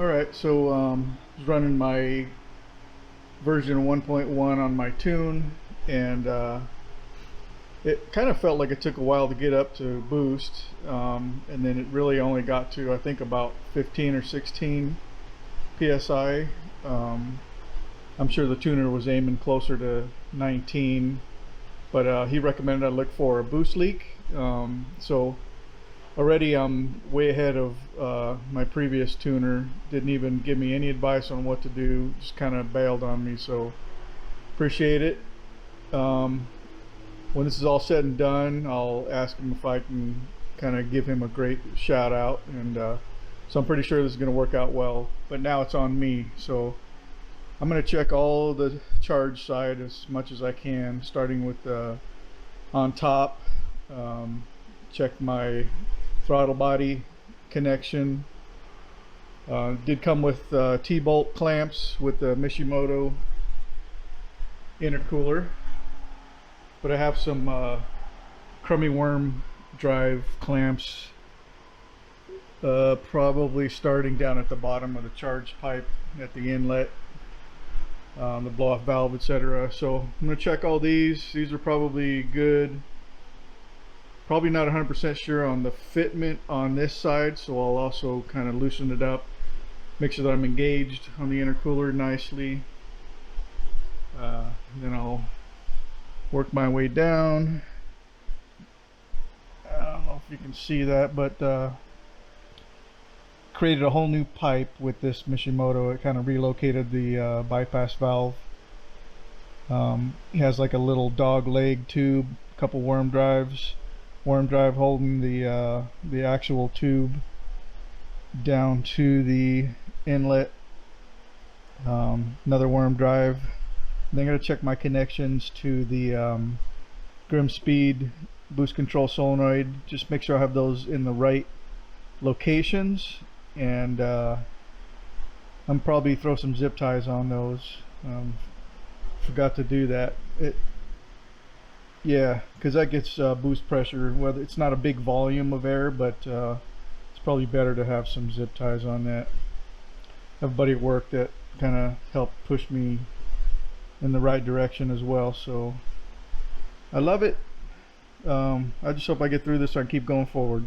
Alright, so I was running my version 1.1 on my tune, and it kind of felt like it took a while to get up to boost, and then it really only got to, I think, about 15 or 16 psi. I'm sure the tuner was aiming closer to 19, but he recommended I look for a boost leak. So already I'm way ahead of my previous tuner. Didn't even give me any advice on what to do, just kind of bailed on me, so appreciate it. When this is all said and done, I'll ask him if I can kind of give him a great shout out, and so I'm pretty sure this is going to work out well, but now it's on me. So I'm going to check all the charge side as much as I can, starting with on top. Check my throttle body connection. Did come with T-bolt clamps with the Mishimoto intercooler, but I have some crummy worm drive clamps, probably starting down at the bottom of the charge pipe at the inlet, the blow off valve, etc. So I'm going to check all these. These are probably good. Probably not 100% sure on the fitment on this side, so I'll also kind of loosen it up, make sure that I'm engaged on the intercooler nicely. Then I'll work my way down. I don't know if you can see that, but created a whole new pipe with this Mishimoto. It kind of relocated the bypass valve. It has like a little dog leg tube, a couple worm drive holding the actual tube down to the inlet, another worm drive. Then I'm going to check my connections to the Grim Speed boost control solenoid, just make sure I have those in the right locations, and I'm probably throw some zip ties on those. Forgot to do that. Yeah, because that gets boost pressure. Whether it's not a big volume of air, but it's probably better to have some zip ties on that. I have a buddy at work that kind of helped push me in the right direction as well, so I love it. I just hope I get through this so I can keep going forward.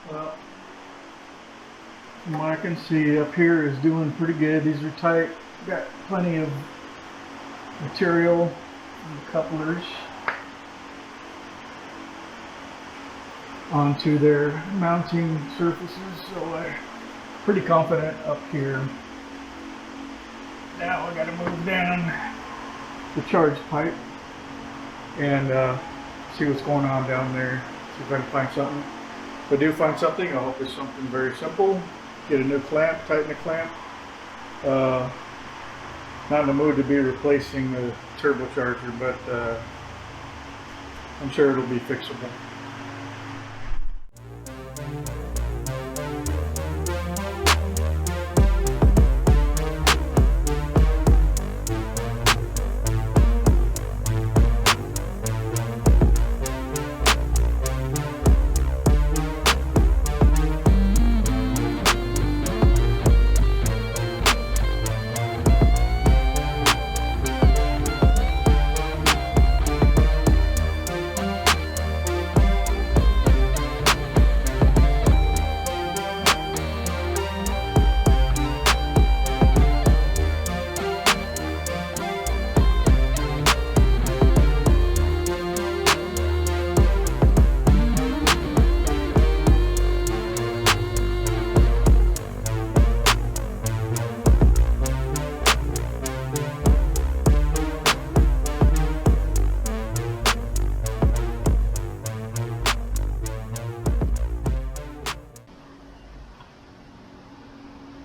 Well, from what I can see, up here is doing pretty good. These are tight. Got plenty of material and couplers onto their mounting surfaces, so I'm pretty confident up here. Now I got to move down the charge pipe and see what's going on down there. See if I can find something. If I do find something, I hope it's something very simple. Get a new clamp, tighten the clamp. Not in the mood to be replacing the turbocharger, but I'm sure it'll be fixable.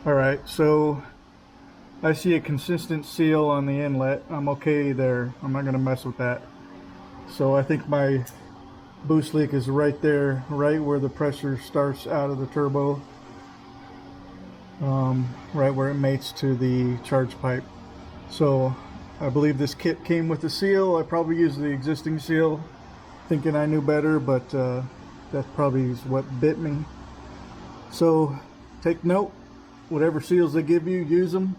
Alright, so I see a consistent seal on the inlet. I'm okay there. I'm not going to mess with that. So I think my boost leak is right there, right where the pressure starts out of the turbo, right where it mates to the charge pipe. So I believe this kit came with the seal. I probably used the existing seal thinking I knew better, but that probably is what bit me. So take note, whatever seals they give you, use them.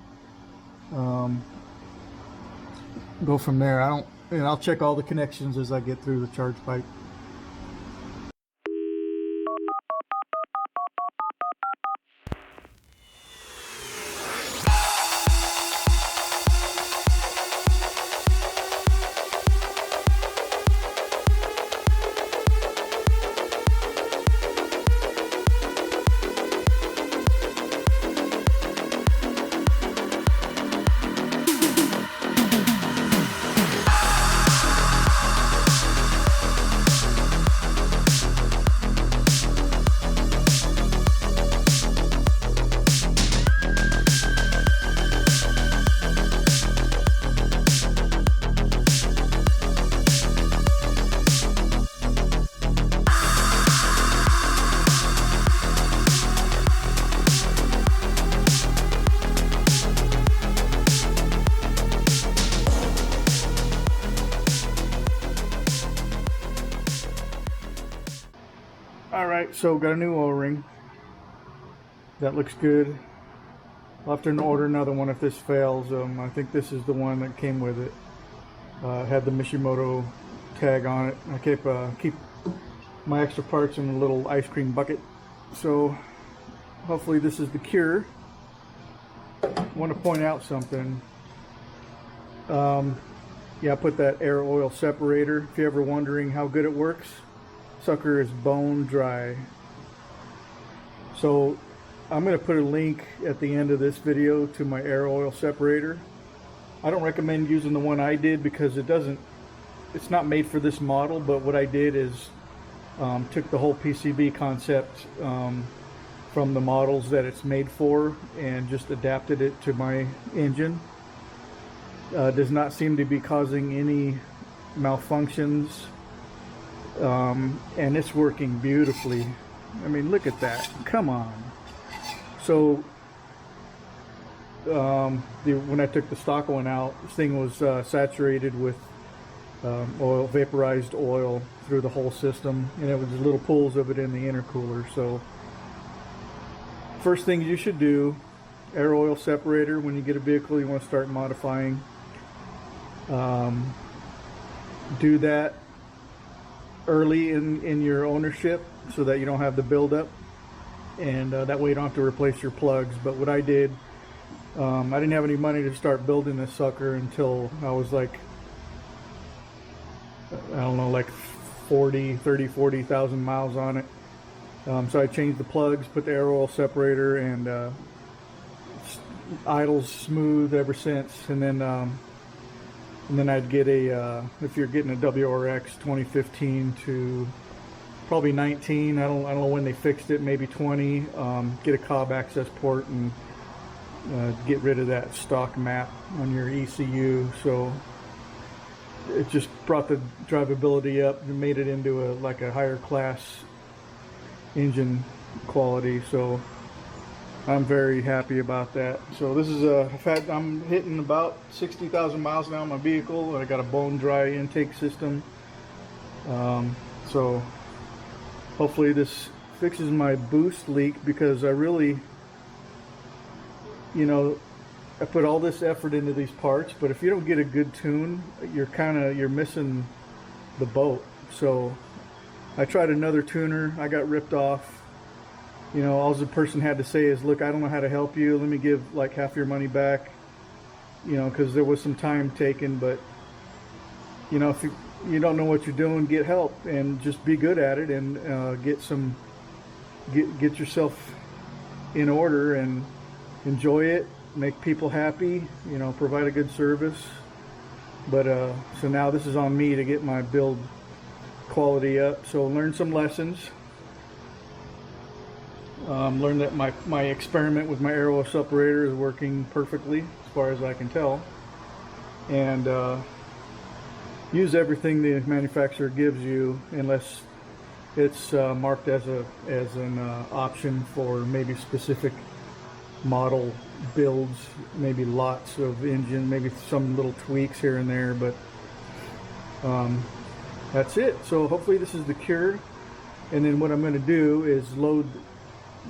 Go from there. I'll check all the connections as I get through the charge pipe. Alright, so got a new O-ring. That looks good. I'll have to order another one if this fails. I think this is the one that came with it. Had the Mishimoto tag on it. I keep my extra parts in a little ice cream bucket. So hopefully this is the cure. I want to point out something. Yeah, I put that air oil separator. If you're ever wondering how good it works, sucker is bone dry. So I'm going to put a link at the end of this video to my air oil separator. I don't recommend using the one I did because it's not made for this model, but what I did is took the whole PCB concept from the models that it's made for and just adapted it to my engine. Does not seem to be causing any malfunctions, and it's working beautifully. I mean, look at that. Come on. So when I took the stock one out, this thing was saturated with oil, vaporized oil through the whole system, and it was just little pools of it in the intercooler. So first thing you should do, air oil separator. When you get a vehicle you want to start modifying, do that early in your ownership so that you don't have the buildup, and that way you don't have to replace your plugs. But what I did, I didn't have any money to start building this sucker until I was like, I don't know, like 40,000 miles on it. So I changed the plugs, put the air oil separator, and idles smooth ever since. And then I'd get a, if you're getting a WRX 2015 to probably 19, I don't know when they fixed it, maybe 20, get a Cobb access port and get rid of that stock map on your ECU. So it just brought the drivability up and made it into like a higher class engine quality. So I'm very happy about that. So this is I'm hitting about 60,000 miles now on my vehicle. I got a bone dry intake system. So hopefully this fixes my boost leak, because I really, I put all this effort into these parts, but if you don't get a good tune, you're missing the boat. So I tried another tuner. I got ripped off. All the person had to say is, look, I don't know how to help you. Let me give like half your money back, because there was some time taken. But, if you don't know what you're doing, get help and just be good at it, and get yourself in order and enjoy it, make people happy, provide a good service. But so now this is on me to get my build quality up. So learn some lessons. Learned that my experiment with my aero separator is working perfectly as far as I can tell, and use everything the manufacturer gives you unless it's marked as an option for maybe specific model builds, maybe lots of engine, maybe some little tweaks here and there, but that's it. So hopefully this is the cure, and then what I'm going to do is load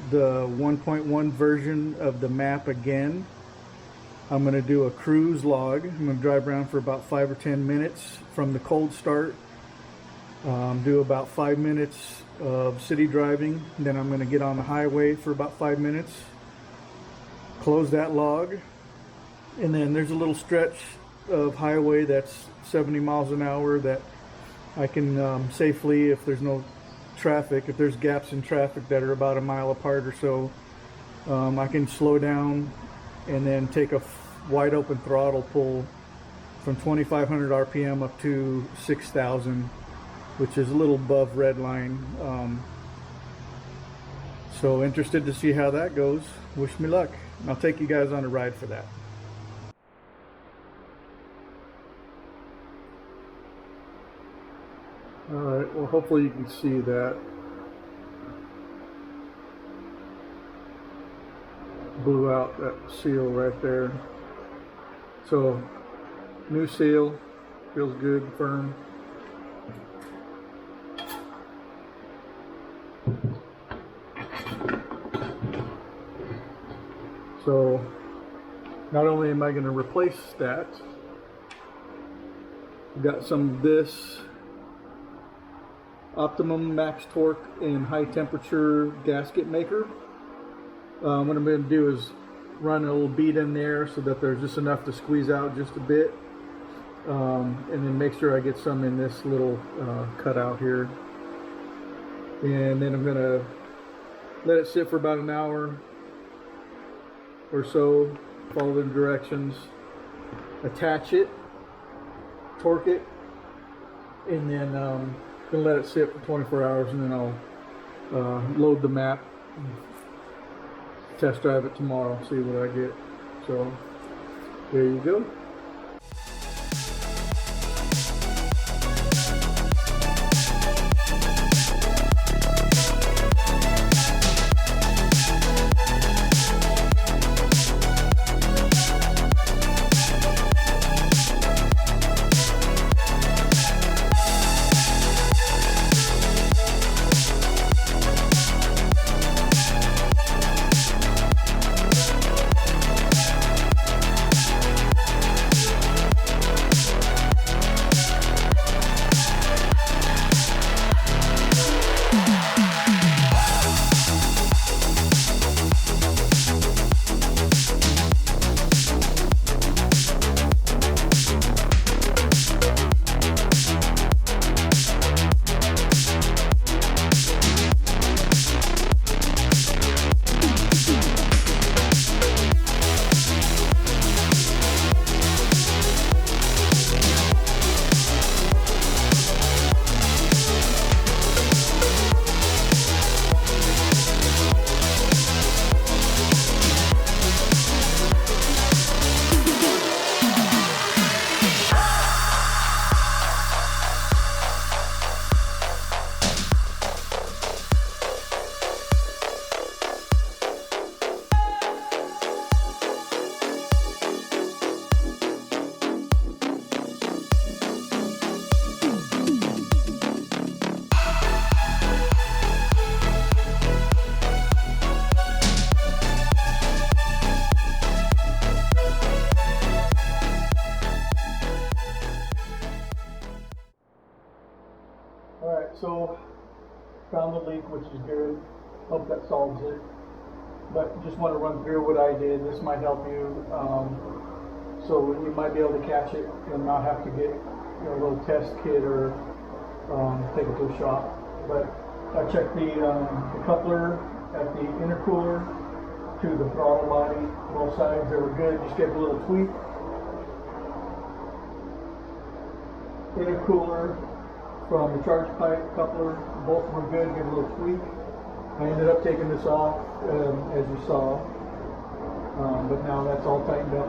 the 1.1 version of the map again. I'm going to do a cruise log. I'm going to drive around for about 5 or 10 minutes from the cold start, do about 5 minutes of city driving, then I'm going to get on the highway for about 5 minutes, close that log, and then there's a little stretch of highway that's 70 miles an hour that I can safely, if there's no traffic, if there's gaps in traffic that are about a mile apart or so, I can slow down and then take a wide open throttle pull from 2,500 RPM up to 6,000, which is a little above red line. So interested to see how that goes. Wish me luck. I'll take you guys on a ride for that. Alright, well hopefully you can see that. Blew out that seal right there. So, new seal, feels good, firm. So, not only am I going to replace that, got some of this optimum max torque and high temperature gasket maker. What I'm going to do is run a little bead in there so that there's just enough to squeeze out just a bit, and then make sure I get some in this little cutout here, and then I'm going to let it sit for about an hour or so, follow the directions, attach it, torque it, and then going to let it sit for 24 hours, and then I'll load the map, test drive it tomorrow, see what I get. So there you go. Alright, so found the leak, which is good. Hope that solves it. But just want to run through what I did. This might help you. So you might be able to catch it and not have to get a little test kit or take it to a shop. But I checked the coupler at the intercooler to the throttle body, both sides, they were good. Just gave a little tweak. Intercooler from the charge pipe coupler, both were good, give a little tweak. I ended up taking this off, as you saw, but now that's all tightened up,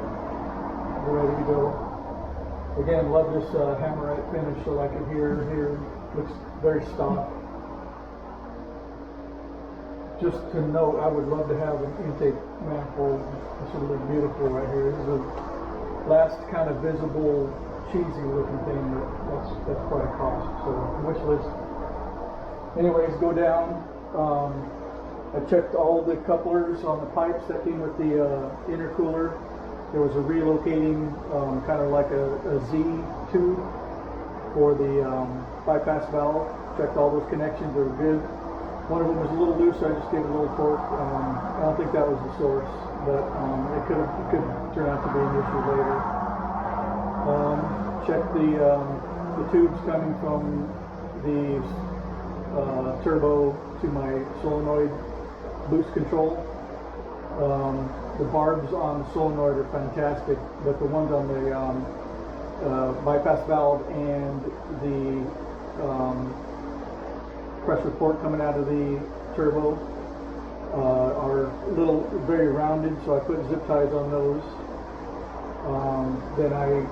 we're ready to go. Again, love this hammerite finish, so like it here looks very stock. Just to note, I would love to have an intake manifold. This would look beautiful right here. This is the last kind of visible, cheesy looking thing that's quite a cost. So wish list. Anyways, go down. I checked all the couplers on the pipes that came with the intercooler. There was a relocating, kind of like a Z tube for the bypass valve. Checked all those connections, they were good. One of them was a little loose, so I just gave it a little torque. I don't think that was the source, but it could turn out to be an issue later. Checked the tubes coming from the turbo to my solenoid boost control. The barbs on the solenoid are fantastic, but the ones on the bypass valve and the pressure port coming out of the turbo are very rounded, so I put zip ties on those. Then I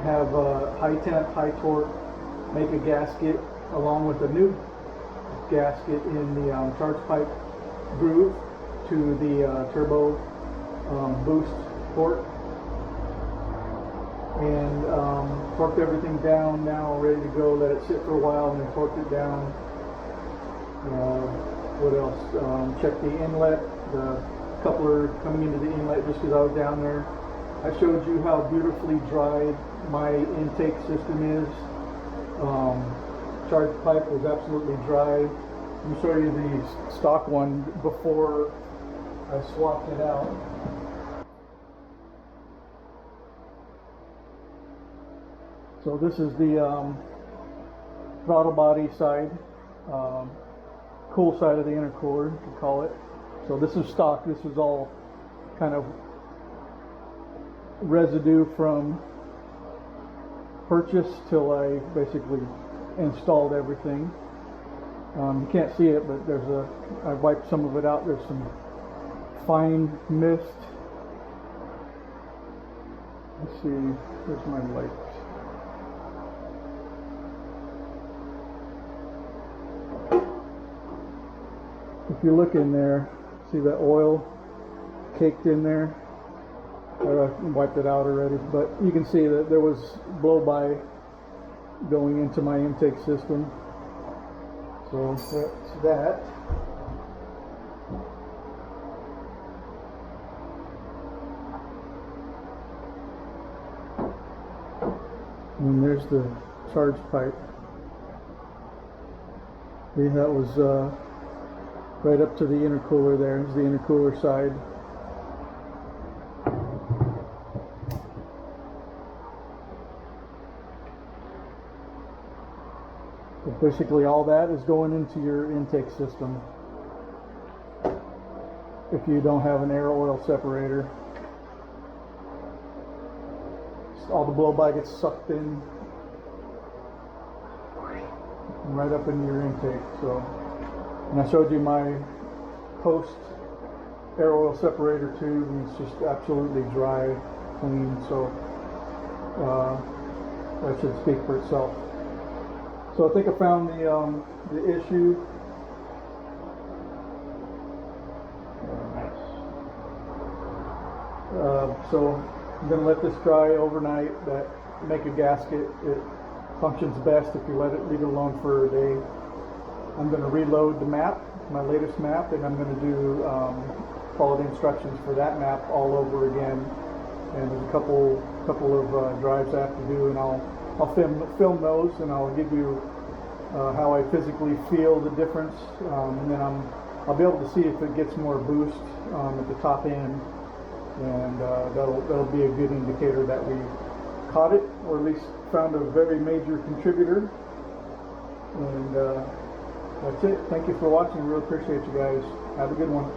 have high temp, high torque, make a gasket along with a new gasket in the charge pipe groove to the turbo boost port, and torqued everything down now, ready to go. Let it sit for a while and then torqued it down. What else? Check the inlet, the coupler coming into the inlet, just because I was down there. I showed you how beautifully dry my intake system is. Charge pipe was absolutely dry. Let me show you the stock one before I swapped it out. So this is the throttle body side, cool side of the intercooler, you could call it. So this is stock. This is all kind of residue from purchase till I basically installed everything. You can't see it, but I wiped some of it out. There's some fine mist. Let's see, where's my light? If you look in there, see that oil caked in there? I wiped it out already, but you can see that there was blow-by going into my intake system. So that's that. And there's the charge pipe. See, that was right up to the intercooler there. There's the intercooler side. So basically all that is going into your intake system if you don't have an air oil separator. All the blow-by gets sucked in right up into your intake. So, and I showed you my post air oil separator tube, and it's just absolutely dry, clean. So that should speak for itself. So I think I found the issue. So I'm going to let this dry overnight. That make a gasket. It functions best if you leave it alone for a day. I'm going to reload the map, my latest map, and I'm going to do follow the instructions for that map all over again. And there's a couple of drives I have to do, and I'll film those, and I'll give you how I physically feel the difference, and then I'll be able to see if it gets more boost at the top end, and that'll be a good indicator that we caught it, or at least found a very major contributor. And that's it. Thank you for watching. Really appreciate you guys. Have a good one.